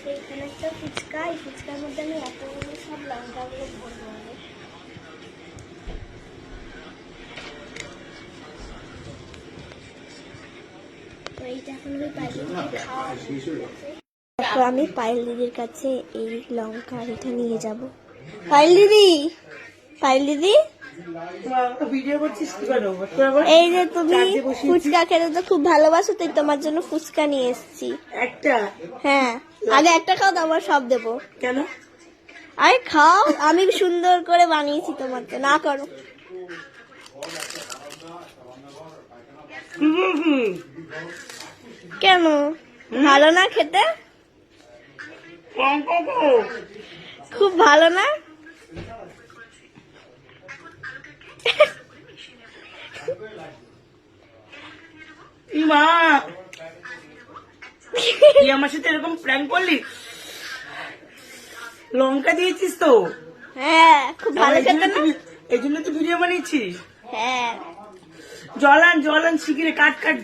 এখানে একটা ফুচকা, এই ফুচকার মধ্যে আমি এতগুলো সব লঙ্কাগুলো ভরবো আগে। তো এইটা এখন আমি পায়েলদিকে খাওয়া, তো আমি পায়েল দিদির কাছে এই লঙ্কা এটা নিয়ে যাব। পায়েল দিদি, পায়েল দিদি, এই যে তুমি ফুচকা খেতে তো খুব ভালোবাসো, তাই তোমার জন্য ফুচকা নিয়ে এসেছি একটা। হ্যাঁ, আগে একটা খাও, তারপর সব দেবো। কেন? আরে খাও, আমি সুন্দর করে বানিয়েছি তোমার জন্য। না করো, কেন ভালো না খেতে? খুব ভালো না? মা তুই আমার সাথে এরকম প্র্যাঙ্ক করলি? লঙ্কা দিয়েছিস তো? হ্যাঁ, খুব ভালো খেতে না? এই জন্য তো ভিডিও বানিয়েছিস। হ্যাঁ, জলান জলান শিগগিরি কাট কাট।